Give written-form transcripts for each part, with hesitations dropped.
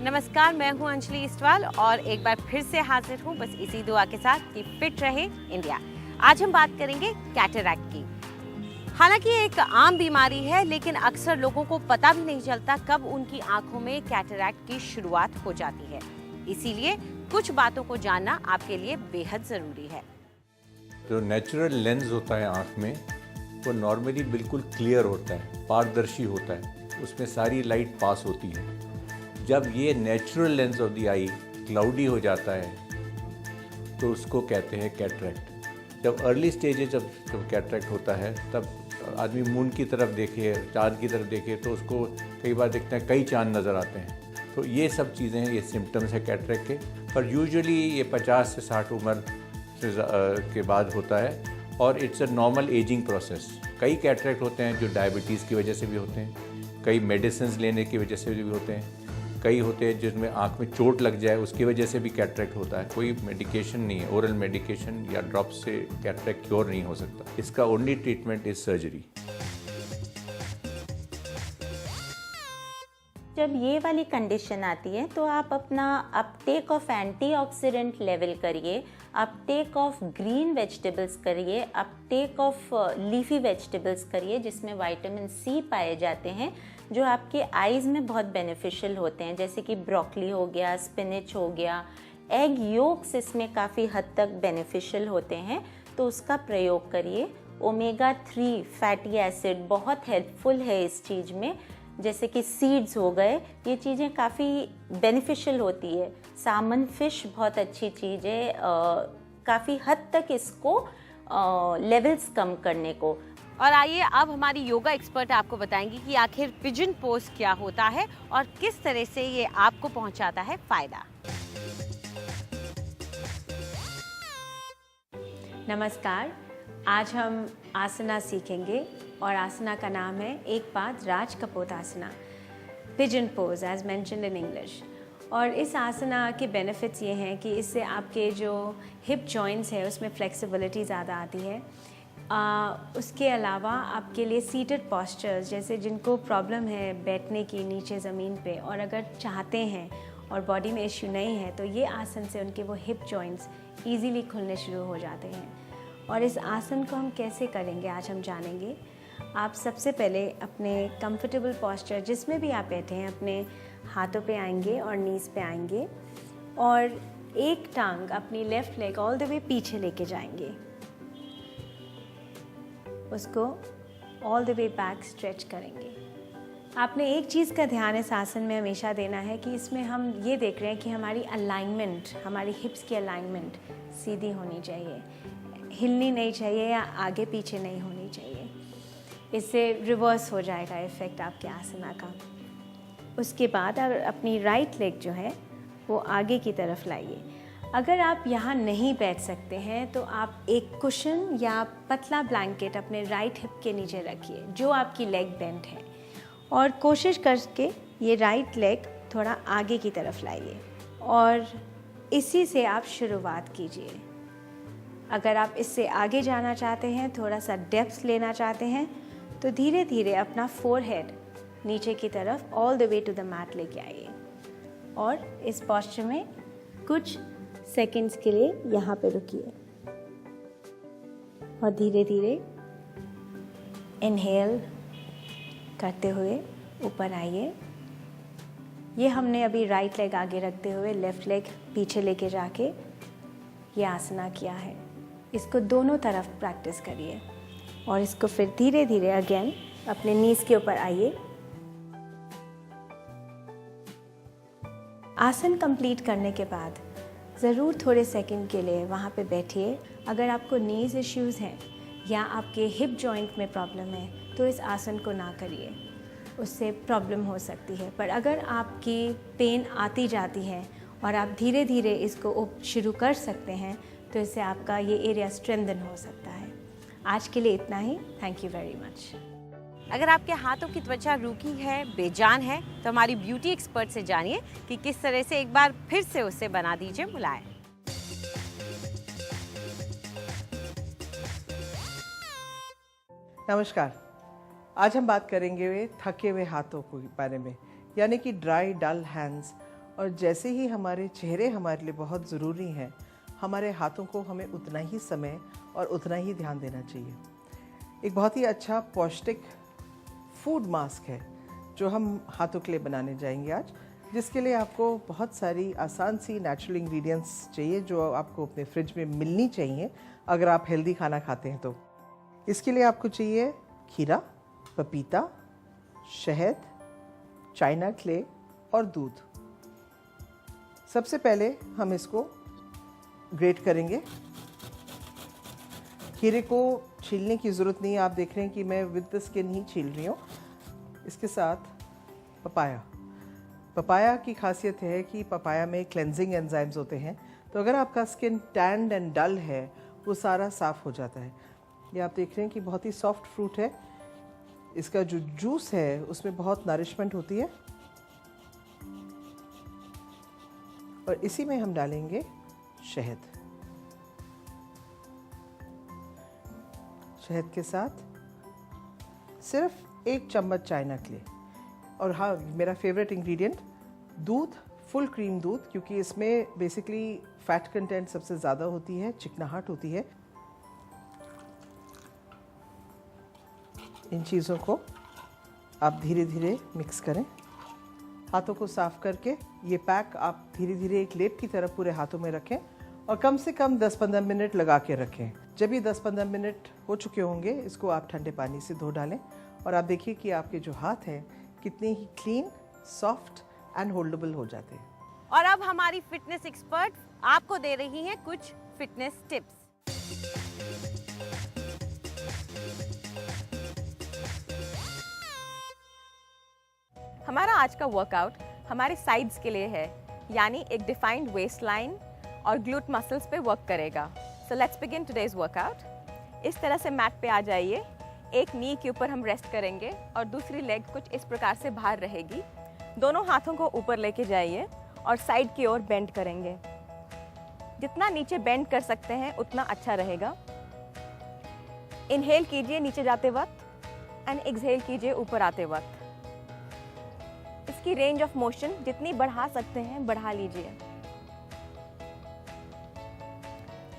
नमस्कार, मैं हूं अंजलि इस्टवाल और एक बार फिर से हाजिर हूं बस इसी दुआ के साथ कि फिट रहे इंडिया। आज हम बात करेंगे कैटरैक्ट की। हालांकि ये एक आम बीमारी है, लेकिन अक्सर लोगों को पता भी नहीं चलता कब उनकी आंखों में कैटरैक्ट की शुरुआत हो जाती है। इसीलिए कुछ बातों को जानना आपके लिए बेहद जरूरी है। जो नेचुरल लेंस होता है आँख में, वो नॉर्मली बिल्कुल क्लियर होता है, पारदर्शी होता है, उसमें सारी लाइट पास होती है। जब ये natural lens of the I cloudy हो जाता है तो उसको कहते हैं कैटरैक्ट। जब अर्ली स्टेजेस जब कैटरैक्ट होता है, तब आदमी मून की तरफ देखे, चांद की तरफ देखे तो उसको कई बार देखते हैं कई चांद नज़र आते हैं। तो ये सब चीज़ें हैं, ये सिम्टम्स हैं कैटरैक्ट के। पर यूजुअली ये 50 से 60 उम्र के बाद होता है और it's a normal ageing process. कई कैटरैक्ट होते हैं जो डायबिटीज़ की वजह से भी होते हैं, कई मेडिसिन लेने की वजह से भी होते हैं, कई होते हैं जिसमें आँख में चोट लग जाए उसकी वजह से भी कैटरैक्ट होता है। कोई मेडिकेशन नहीं है, ओरल मेडिकेशन या ड्रॉप से कैटरैक्ट क्योर नहीं हो सकता। इसका ओनली ट्रीटमेंट इज सर्जरी। जब ये वाली कंडीशन आती है तो आप अपना अपटेक ऑफ एंटीऑक्सीडेंट लेवल करिए, अपटेक ऑफ ग्रीन वेजिटेबल्स करिए, अपटेक ऑफ लीफी वेजिटेबल्स करिए जिसमें विटामिन सी पाए जाते हैं जो आपके आईज में बहुत बेनिफिशियल होते हैं, जैसे कि ब्रोकली हो गया, स्पिनच हो गया। एग योक्स इसमें काफ़ी हद तक बेनिफिशियल होते हैं, तो उसका प्रयोग करिए। ओमेगा 3 फैटी एसिड बहुत हेल्पफुल है इस चीज़ में, जैसे कि सीड्स हो गए, ये चीज़ें काफ़ी बेनिफिशियल होती है। सामन फिश बहुत अच्छी चीज़ है, काफ़ी हद तक इसको लेवल्स कम करने को। और आइए अब हमारी योगा एक्सपर्ट आपको बताएंगी कि आखिर पिजन पोज क्या होता है और किस तरह से ये आपको पहुंचाता है फायदा। नमस्कार, आज हम आसना सीखेंगे और आसना का नाम है Eka Pada Raja Kapota asana, pigeon pose as mentioned in English. और इस आसना के बेनिफिट्स ये हैं कि इससे आपके जो हिप जॉइंट्स है उसमें फ्लेक्सिबिलिटी ज़्यादा आती है। उसके अलावा आपके लिए सीटेड पॉस्चर्स, जैसे जिनको प्रॉब्लम है बैठने की नीचे ज़मीन पे और अगर चाहते हैं और बॉडी में इश्यू नहीं है, तो ये आसन से उनके वो हिप जॉइंट्स ईजीली खुलने शुरू हो जाते हैं। और इस आसन को हम कैसे करेंगे आज हम जानेंगे। आप सबसे पहले अपने कंफर्टेबल पॉस्चर जिसमें भी आप बैठे हैं, अपने हाथों पे आएंगे और नीज़ पे आएंगे और एक टांग अपनी लेफ़्ट लेग ऑल द वे पीछे लेके जाएंगे, उसको all the way back stretch करेंगे। आपने एक चीज़ का ध्यान इस आसन में हमेशा देना है कि इसमें हम ये देख रहे हैं कि हमारी अलाइनमेंट, हमारी हिप्स की अलाइनमेंट सीधी होनी चाहिए, हिलनी नहीं चाहिए या आगे पीछे नहीं होनी चाहिए। इससे रिवर्स हो जाएगा इफ़ेक्ट आपके आसना का। उसके बाद आप अपनी राइट लेग जो है वो आगे की तरफ लाइए। अगर आप यहाँ नहीं बैठ सकते हैं तो आप एक कुशन या पतला ब्लैंकेट अपने राइट हिप के नीचे रखिए जो आपकी लेग बेंट है, और कोशिश करके ये राइट लेग थोड़ा आगे की तरफ लाइए और इसी से आप शुरुआत कीजिए। अगर आप इससे आगे जाना चाहते हैं, थोड़ा सा डेप्थ लेना चाहते हैं, तो धीरे धीरे अपना फोरहेड नीचे की तरफ all the way to the mat लेके आइए और इस पोस्चर में कुछ सेकंड्स के लिए यहाँ पे रुकिए और धीरे धीरे इनहेल करते हुए ऊपर आइए। ये हमने अभी राइट लेग आगे रखते हुए लेफ़्ट लेग पीछे लेके जाके ये आसना किया है। इसको दोनों तरफ प्रैक्टिस करिए और इसको फिर धीरे धीरे अगेन अपने नीज़ के ऊपर आइए। आसन कंप्लीट करने के बाद ज़रूर थोड़े सेकंड के लिए वहाँ पे बैठिए। अगर आपको नीज़ इश्यूज़ हैं या आपके हिप जॉइंट में प्रॉब्लम है तो इस आसन को ना करिए, उससे प्रॉब्लम हो सकती है। पर अगर आपकी पेन आती जाती है और आप धीरे धीरे इसको शुरू कर सकते हैं तो इससे आपका ये एरिया स्ट्रेंथन हो सकता है। आज के लिए इतना ही। Thank you very much. अगर आपके हाथों की त्वचा रूखी है, बेजान है, तो हमारी ब्यूटी एक्सपर्ट से जानिए कि किस तरह से एक बार फिर से उसे बना दीजिए मुलायम। नमस्कार, आज हम बात करेंगे थके हुए हाथों के बारे में, यानी कि ड्राई डल हैंड्स और जैसे ही हमारे चेहरे हमारे लिए बहुत ज़रूरी हैं, हमारे हाथों को हमें उतना ही समय और उतना ही ध्यान देना चाहिए। एक बहुत ही अच्छा पौष्टिक फूड मास्क है जो हम हाथों के लिए बनाने जाएंगे आज, जिसके लिए आपको बहुत सारी आसान सी नेचुरल इंग्रेडिएंट्स चाहिए जो आपको अपने फ्रिज में मिलनी चाहिए अगर आप हेल्दी खाना खाते हैं तो। इसके लिए आपको चाहिए खीरा, पपीता, शहद, चाइना क्ले और दूध। सबसे पहले हम इसको ग्रेट करेंगे। खीरे को छीलने की ज़रूरत नहीं है, आप देख रहे हैं कि मैं विद द स्किन ही छील रही हूँ। इसके साथ पपाया की खासियत है कि पपाया में क्लेंजिंग एंजाइम्स होते हैं, तो अगर आपका स्किन टैंड एंड डल है वो सारा साफ़ हो जाता है। ये आप देख रहे हैं कि बहुत ही सॉफ्ट फ्रूट है। इसका जो जूस है उसमें बहुत नरिशमेंट होती है। और इसी में हम डालेंगे शहद। शहद के साथ सिर्फ 1 चम्मच चाइना क्ले। और हाँ, मेरा फेवरेट इंग्रेडिएंट दूध, फुल क्रीम दूध, क्योंकि इसमें बेसिकली फैट कंटेंट सबसे ज़्यादा होती है, चिकनाहट होती है। इन चीज़ों को आप धीरे धीरे मिक्स करें। हाथों को साफ करके ये पैक आप धीरे धीरे एक लेप की तरह पूरे हाथों में रखें और कम से कम 10-15 मिनट लगा के रखें। जब ये 10-15 मिनट हो चुके होंगे, इसको आप ठंडे पानी से धो डालें और आप देखिए कि आपके जो हाथ हैं कितने ही क्लीन, सॉफ्ट एंड होल्डेबल हो जाते हैं। और अब हमारी फिटनेस एक्सपर्ट आपको दे रही हैं कुछ फिटनेस टिप्स। हमारा आज का वर्कआउट हमारे साइड्स के लिए है, यानी एक डिफाइंड वेस्ट लाइन और ग्लूट मसल्स पे वर्क करेगा। So let's begin today's workout. इस तरह से मैट पे आ जाइए। एक नी के ऊपर हम रेस्ट करेंगे और दूसरी लेग कुछ इस प्रकार से बाहर रहेगी। दोनों हाथों को ऊपर लेके जाइए और साइड की ओर बेंड करेंगे। जितना नीचे बेंड कर सकते हैं उतना अच्छा रहेगा। इनहेल कीजिए नीचे जाते वक्त एंड एक्सहेल कीजिए ऊपर आते वक्त। इसकी रेंज ऑफ मोशन जितनी बढ़ा सकते हैं बढ़ा लीजिए।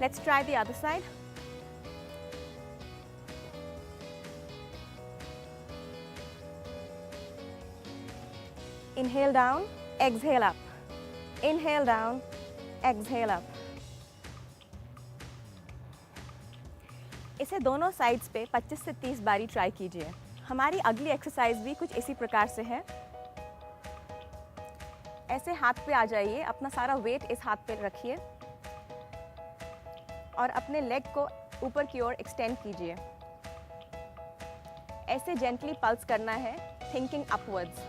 Let's try the other side. Inhale down, exhale up. Inhale down, exhale up. इसे दोनों साइड्स पे 25 से 30 बारी ट्राई कीजिए। हमारी अगली एक्सरसाइज भी कुछ इसी प्रकार से है। ऐसे हाथ पे आ जाइए, अपना सारा वेट इस हाथ पे रखिए और अपने लेग को ऊपर की ओर एक्सटेंड कीजिए। ऐसे जेंटली पल्स करना है, थिंकिंग अपवर्ड्स।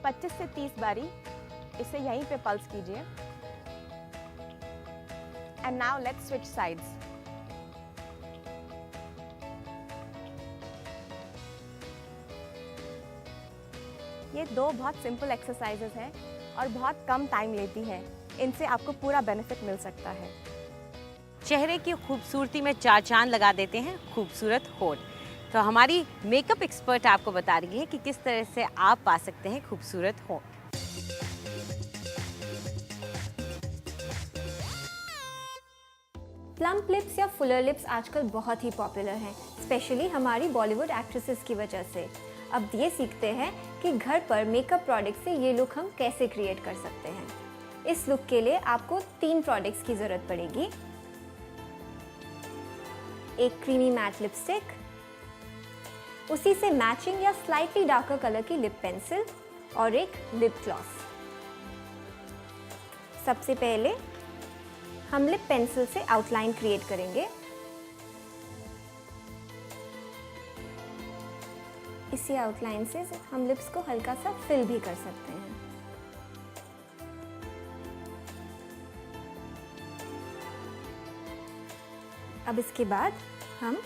25 से 30 बारी इसे यहीं पे पल्स कीजिए। And now let's switch sides. ये दो बहुत सिंपल एक्सरसाइजेस हैं और बहुत कम टाइम लेती हैं। इनसे आपको पूरा बेनिफिट मिल सकता है। चेहरे की खूबसूरती में 4 चांद लगा देते हैं खूबसूरत होठ। तो हमारी मेकअप एक्सपर्ट आपको बता रही है कि किस तरह से आप पा सकते हैं खूबसूरत होठ। प्लम्प लिप्स या फुलर लिप्स आजकल बहुत ही पॉपुलर हैं, स्पेशली हमारी बॉलीवुड एक्ट्रेसेस की वजह से। अब ये सीखते हैं कि घर पर मेकअप प्रोडक्ट से ये लुक हम कैसे क्रिएट कर सकते हैं। इस लुक के लिए आपको 3 प्रोडक्ट्स की ज़रूरत पड़ेगी। एक क्रीमी मैट लिपस्टिक, उसी से मैचिंग या स्लाइटली डार्कर कलर की लिप पेंसिल और एक लिप ग्लॉस। सबसे पहले हम लिप पेंसिल से आउटलाइन क्रिएट करेंगे। इसी आउटलाइन से हम लिप्स को हल्का सा फिल भी कर सकते हैं। अब इसके बाद हम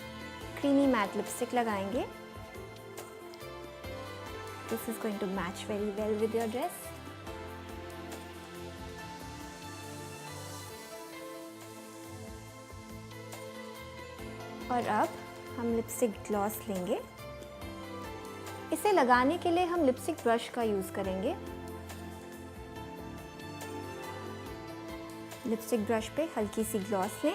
क्रीमी मैट लिपस्टिक लगाएंगे। This is going to match very well with your dress. और अब हम लिपस्टिक ग्लॉस लेंगे इसे लगाने के लिए हम लिपस्टिक ब्रश का यूज़ करेंगे। लिपस्टिक ब्रश पे हल्की सी ग्लॉस लें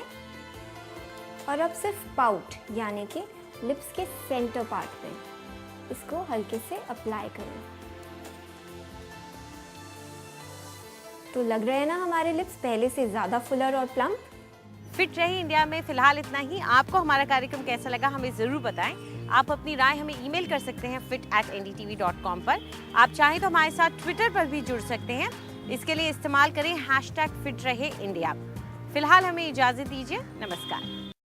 और अब सिर्फ पाउट यानी कि लिप्स के सेंटर पार्ट में इसको हल्के से अप्लाई करें। तो लग रहे हैं ना हमारे लिप्स पहले से ज़्यादा फुलर और प्लम्प। फिट रहे इंडिया में फिलहाल इतना ही। आपको हमारा कार्यक्रम कैसा लगा हमें ज़रूर बताएं। आप अपनी राय हमें ईमेल कर सकते हैं fit@ndtv.com पर। आप चाहें तो हमारे साथ ट्विटर पर भी जुड़ सकते हैं। इसके लिए इस्तेमाल करें #फिट रहे इंडिया। फिलहाल हमें इजाज़त दीजिए। नमस्कार।